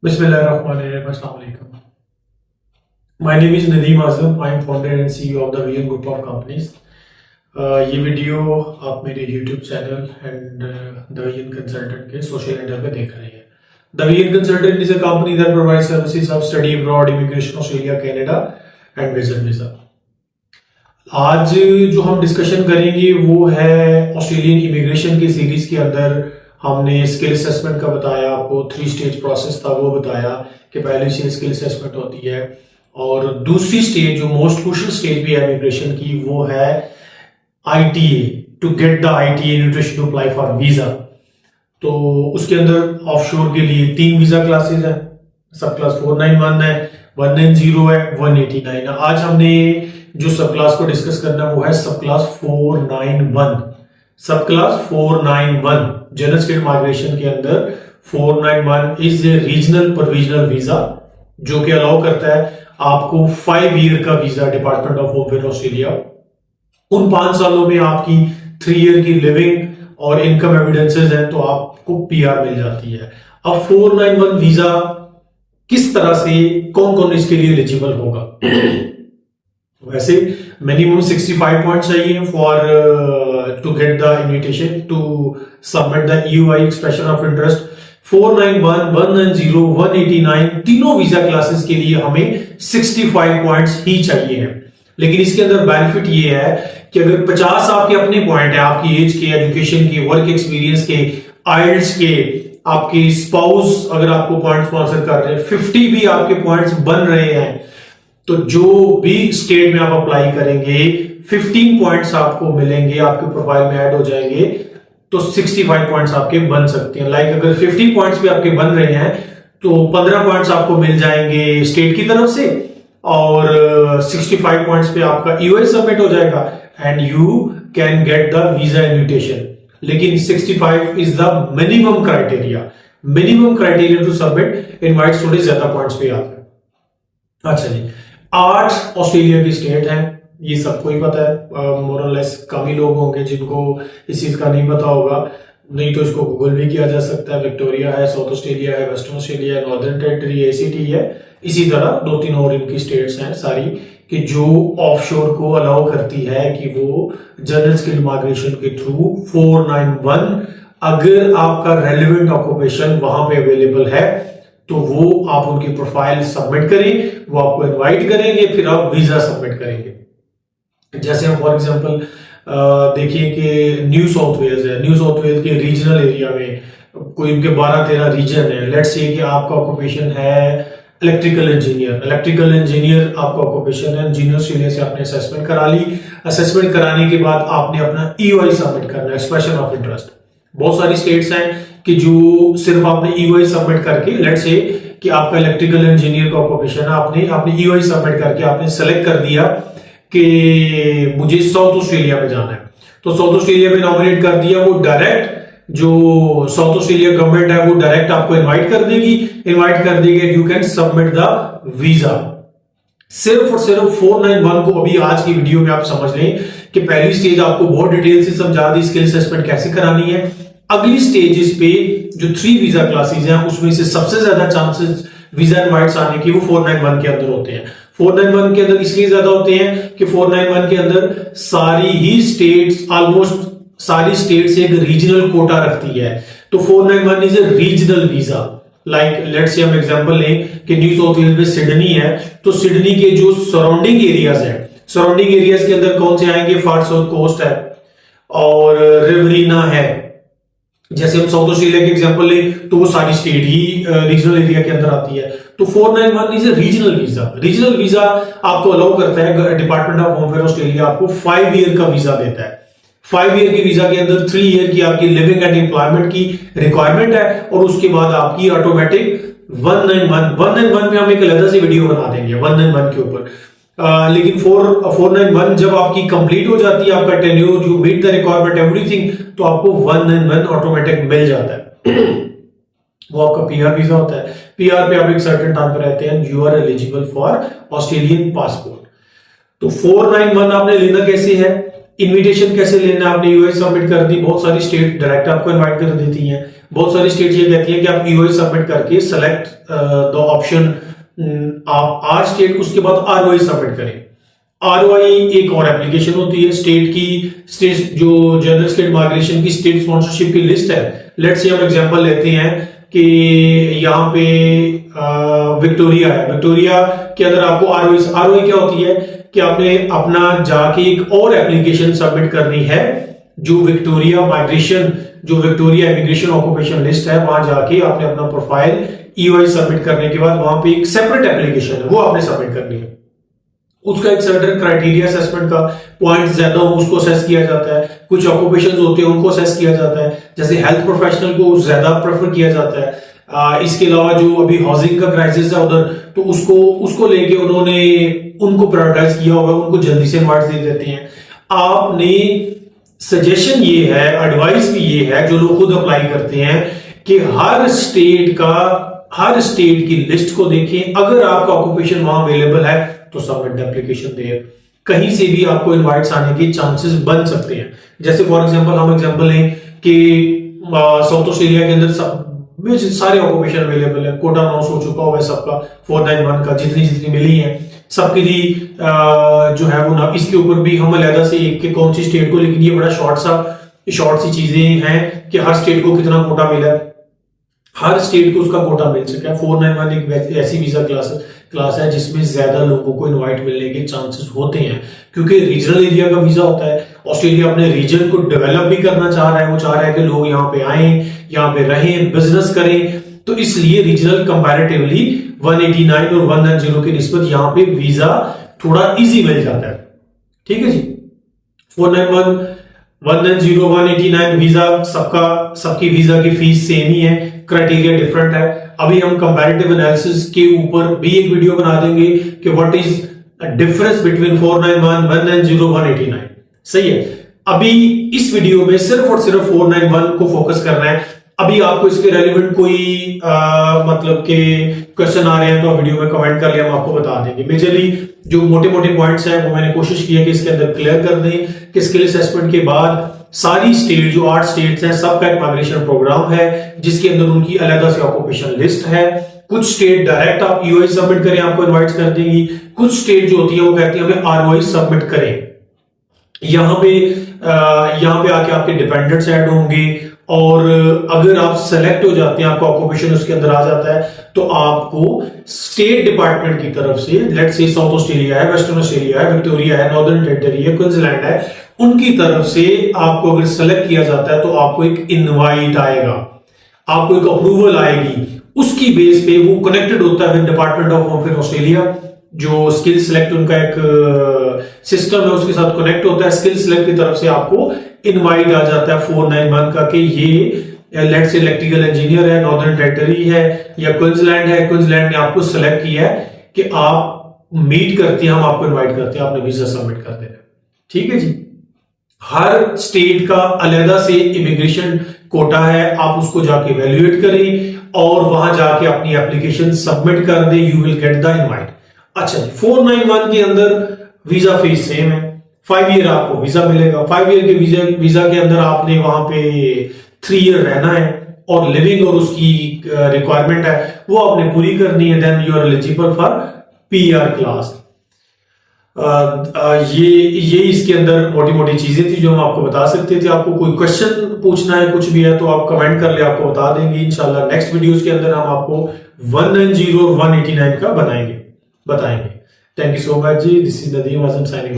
Bismillahirrahmanirrahim. Assalamu alaikum. My name is Nadeem Azam. I am founder and CEO of the Vision Group of Companies. ये video आप मेरे YouTube channel and the vision consultant के social media पे देख रहे हैं. The vision consultant is a company that provides services of study abroad, immigration, Australia, Canada and visit visa. आज जो हम डिस्कशन करेंगे वो है ऑस्ट्रेलियन इमिग्रेशन की सीरीज के अंदर हमने स्किल असेसमेंट का बताया, आपको 3 स्टेज प्रोसेस था वो बताया कि पहली स्टेज स्किल असेसमेंट होती है और दूसरी स्टेज जो मोस्ट क्रूशियल स्टेज भी है इमिग्रेशन की वो है ITA, to get the ITA invitation to apply for visa. तो उसके अंदर ऑफशोर के लिए 3 वीजा क्लासेस है. सब क्लास 491 है, 190 है, 189 है. आज हमने जो सब क्लास को डिस्कस करना वो है सब क्लास 491. सब क्लास 491 जनरल स्टेट माइग्रेशन के अंदर 491 is a regional provisional visa जो कि अलाउ करता है आपको 5 ईयर का visa department of home affairs Australia. उन 5 सालों में आपकी 3 ईयर की लिविंग और इनकम एविडेंसेस हैं तो आपको PR मिल जाती है. अब 491 वीजा किस तरह से कौन कौन इसके लिए एलिजिबल होगा? वैसे मिनिमम 65 पॉइंट चाहिए for to get the invitation to submit the EOI expression of interest. 491, 190, 189 तीनों वीजा क्लासेस के लिए हमें 65 पॉइंट्स ही चाहिए हैं. लेकिन इसके अंदर बेनिफिट ये है कि अगर 50 आपके अपने पॉइंट है, आपकी एज के, एजुकेशन के, वर्क एक्सपीरियंस के, आइल्स के, आपकी स्पाउस अगर आपको पॉइंट स्पॉन्सर कर रहे हैं, 50 भी आपके पॉइंट्स बन रहे हैं तो जो भी स्टेट में आप अप्लाई करेंगे 15 पॉइंट्स आपको मिलेंगे, आपके प्रोफाइल में ऐड हो जाएंगे तो 65 पॉइंट्स आपके बन सकते हैं. लाइक अगर 50 पॉइंट्स भी आपके बन रहे हैं तो 15 पॉइंट्स आपको मिल जाएंगे स्टेट की तरफ से और 65 पॉइंट्स पे आपका EOI सबमिट हो जाएगा and you can get the visa invitation. लेकिन 65 is the minimum criteria. Minimum criteria to submit invites थोड़े ज्यादा पॉइंट्स पे आते हैं. अच्छा जी, 8 ऑस्ट्रेलिया की स्टेट हैं, ये सबको ही पता है. मोर और लेस कम ही लोग होंगे जिनको इस चीज का नहीं पता होगा, नहीं तो इसको गूगल भी किया जा सकता है. विक्टोरिया है, साउथ ऑस्ट्रेलिया है, वेस्टर्न ऑस्ट्रेलिया है, नॉर्दर्न टेरिटरी, ACT है. इसी तरह 2-3 और इनकी स्टेट्स हैं सारी कि जो ऑफशोर को अलाउ करती है कि वो जनरल स्किल माइग्रेशन के थ्रू 491 अगर आपका रेलेवेंट ऑक्यूपेशन वहां पे अवेलेबल है तो वो आप उनकी प्रोफाइल सबमिट करें, वो आपको इनवाइट करेंगे, फिर आप वीजा सबमिट करेंगे. जैसे हम फॉर एग्जांपल देखिए कि न्यू साउथ वेल्स है. न्यू साउथ वेल्स के रीजनल एरिया में कोई उनके 12-13 रीजन है. लेट्स से कि आपका ऑक्यूपेशन है इलेक्ट्रिकल इंजीनियर. इलेक्ट्रिकल इंजीनियर आपका ऑक्यूपेशन है. इंजीनियर ऑस्ट्रेलिया से आपने असेसमेंट करा ली. असेसमेंट कराने के बाद आपने अपना EOI सबमिट करना है, एक्सप्रेशन ऑफ इंटरेस्ट. बहुत सारी स्टेट्स हैं कि जो सिर्फ आपने EOI सबमिट करके, लेट्स से कि आपका इलेक्ट्रिकल इंजीनियर का ऑक्यूपेशन है, आपने EOI सबमिट करके आपने सेलेक्ट कर दिया कि मुझे साउथ ऑस्ट्रेलिया में जाना है तो साउथ ऑस्ट्रेलिया में नॉमिनेट कर दिया. वो डायरेक्ट जो साउथ ऑस्ट्रेलिया गवर्नमेंट है वो डायरेक्ट आपको इनवाइट कर देगी you can submit the visa. सिर्फ और सिर्फ 491 को अभी आज की वीडियो में आप समझ लें कि पहली स्टेज आपको बहुत डिटेल से समझा दी स्किल असेसमेंट कैसे करानी है. अगली स्टेजेस पे जो 3 वीजा क्लासेस हैं उसमें से सबसे ज्यादा चांसेस वीजा इनवाइट्स आने की वो 491 के अंदर होते हैं. 491 के अंदर इसलिए ज्यादा होते हैं कि 491 के अंदर सारी ही स्टेट्स, ऑलमोस्ट सारी स्टेट्स एक रीजनल कोटा रखती है. तो 491 is a regional visa. Like let's say हम एग्जांपल लें कि न्यू साउथ वेल्स में सिडनी है तो सिडनी के जो सराउंडिंग एरियाज हैं, सराउंडिंग एरियाज के अंदर कौन से आएंगे? फार साउथ कोस्ट है और रिवरीना है. जैसे हम साउथ ऑस्ट्रेलिया के एग्जांपल लें तो वो सारी स्टेट ही रीजनल एरिया के अंदर आती है. तो 491 is a regional visa. Regional visa आपको अलाउ करता है, department of home affairs Australia आपको 5 ईयर का वीजा देता है. 5 ईयर के वीजा के अंदर 3 ईयर की आपकी लिविंग एंड एम्प्लॉयमेंट की रिक्वायरमेंट है और उसके बाद आपकी ऑटोमेटिक 191 पे हम एक अलग से वीडियो बना देंगे 191 के ऊपर. लेकिन 491 जब आपकी कंप्लीट हो जाती है, आपका tenure, you meet the requirement everything, तो आपको 191 ऑटोमेटिक मिल जाता है. वो आपका PR वीजा होता है. PR पे आप एक सर्टेन टाइम पर रहते हैं, you are eligible for Australian passport. तो 491 आपने लेना कैसे है, इन्विटेशन कैसे लेना, आपने EOI सबमिट कर दी, बहुत सारी स्टेट डायरेक्ट आपको इनवाइट कर देती हैं. बहुत सारी स्टेट ये कहती है कि आप ईओआई सबमिट करके सेलेक्ट द ऑप्शन आप आर स्टेट, उसके बाद आरओआई सबमिट करें। आरओआई एक और एप्लीकेशन होती है स्टेट की, स्टेट जो जनरल स्टेट माइग्रेशन की स्टेट स्पॉन्सरशिप की लिस्ट है। लेट्स से हम एग्जांपल लेते हैं कि यहाँ पे विक्टोरिया है, विक्टोरिया के अंदर आपको आरओआई क्या होती है कि आपने अपना जाके एक और एप्लीकेशन सबमिट करनी है जो विक्टोरिया माइग्रेशन, जो विक्टोरिया इमिग्रेशन ऑक्यूपेशन लिस्ट है, वहां जाके आपने अपना प्रोफाइल ईओआई सबमिट करने के बाद वहां पे एक सेपरेट एप्लीकेशन है वो आपने सबमिट करनी है। उसका एक सर्टेन क्राइटेरिया असेसमेंट का पॉइंट ज्यादा हो उसको असेस किया जाता है, कुछ ऑक्यूपेशंस होते हैं उनको असेस किया जाता है, जैसे हेल्थ प्रोफेशनल को ज्यादा प्रेफर किया जाता है। इसके अलावा जो अभी हाउसिंग का क्राइसिस है उधर, तो उसको लेके उन्होंने उनको प्रायोरिटाइज किया हुआ, उनको जल्दी से इनवाइट दे देते हैं। आपने सजेशन ये है, एडवाइस भी ये है जो लोग खुद अप्लाई करते हैं कि हर स्टेट की लिस्ट को देखें, अगर आपका ऑक्यूपेशन वहां अवेलेबल है तो सबमिट एप्लीकेशन दें। कहीं से भी आपको इनवाइट्स आने के चांसेस बन सकते हैं। जैसे फॉर एग्जांपल हम एग्जांपल लें कि साउथ ऑस्ट्रेलिया के अंदर सारे ऑक्यूपेशन अवेलेबल है, कोटा अनाउंस हो चुका हुआ है सबका 491 का, जितनी मिली है सबके लिए जो है वो ना, इसके ऊपर भी हम अलग से एक के कौन सी स्टेट को, लेकिन ये बड़ा शॉर्ट सी चीजें हैं कि हर स्टेट को कितना कोटा मिला है, हर स्टेट को उसका कोटा मिल सका है। 491 एक ऐसी वीजा क्लास है जिसमें ज्यादा लोगों को इनवाइट मिलने के चांसेस होते हैं, क्योंकि रीजनल एरिया का वीजा होता है। ऑस्ट्रेलिया अपने रीजन को डेवलप भी करना चाह रहा है, वो चाह रहा है कि लोग यहाँ पे आए, यहाँ पे रहें, बिजनेस करें, तो इसलिए रीजनल कंपैरेटिवली 189 और 190 की निस्बत यहाँ पे वीजा थोड़ा इजी मिल जाता है। ठीक है जी, 491 190 189 वीजा सबकी वीजा की फीस सेम ही है, क्राइटेरिया डिफरेंट है। अभी हम कंपैरेटिव एनालिसिस के ऊपर भी एक वीडियो बना देंगे कि व्हाट इज डिफरेंस बिटवीन 491 190 189। सही है, अभी इस वीडियो में सिर्फ और सिर्फ 491 को फोकस करना है। अभी आपको इसके रेलिवेंट कोई मतलब के क्वेश्चन आ रहे हैं तो आप वीडियो में कमेंट कर लिया, हम आपको बता देंगे। मेजरली जो मोटे मोटे पॉइंट्स हैं वो मैंने कोशिश की है कि इसके अंदर क्लियर कर दें कि स्किल असेसमेंट के बाद सारी स्टेट, जो 8 स्टेट्स हैं, सबका एक माइग्रेशन प्रोग्राम है जिसके अंदर उनकी अलग से ऑक्यूपेशन लिस्ट है। कुछ स्टेट डायरेक्ट आप ईओआई सबमिट करें आपको इनवाइट कर देंगी, कुछ स्टेट जो होती है वो कहती है हमें आरओआई सबमिट करें। यहां पे आके आपके डिपेंडेंट्स ऐड होंगे, और अगर आप सेलेक्ट हो जाते हैं, आपका ऑक्यूपेशन उसके अंदर आ जाता है, तो आपको स्टेट डिपार्टमेंट की तरफ से, लेट्स से साउथ ऑस्ट्रेलिया है, वेस्टर्न ऑस्ट्रेलिया है, विक्टोरिया है, नॉर्दर्न टेरिटरी है, क्वींसलैंड है, उनकी तरफ से आपको अगर सेलेक्ट किया जाता है तो आपको एक इनवाइट आएगा, आपको एक अप्रूवल आएगी। उसकी बेस पे वो कनेक्टेड होता है with department of home affairs Australia, जो स्किल सिलेक्ट उनका एक सिस्टम है उसके साथ कनेक्ट होता है। स्किल सिलेक्ट की तरफ से आपको इनवाइट आ जाता है 491 का कि ये लेट्स से इलेक्ट्रिकल इंजीनियर है, नॉर्दर्न टेरिटरी है या क्वींसलैंड है, क्वींसलैंड ने आपको सेलेक्ट किया है कि आप मीट करते हैं, हम आपको इनवाइट करते हैं, आपने वीजा सबमिट कर देना। ठीक है जी, हर स्टेट का अलग से इमिग्रेशन कोटा है, आप उसको जाके वैल्यूएट करें और वहां जाके अपनी एप्लीकेशन सबमिट कर दें, you will get the invite. अच्छा जी, 491 के अंदर वीजा फीस सेम है, 5 ईयर आपको वीजा मिलेगा। 5 ईयर के वीजा के अंदर आपने वहां पे 3 ईयर रहना है और लिविंग और उसकी रिक्वायरमेंट है वो आपने पूरी करनी है, then you are eligible for PR class. ये इसके अंदर मोटी मोटी चीजें थी जो हम आपको बता सकते थे। आपको कोई क्वेश्चन पूछना है, कुछ भी है तो आप कमेंट कर ले, आपको बता देंगे इंशाल्लाह। नेक्स्ट वीडियोस के अंदर हम आपको 190 और 189 का बताएंगे। Thank you so much ji, this is Nadeem Azam signing.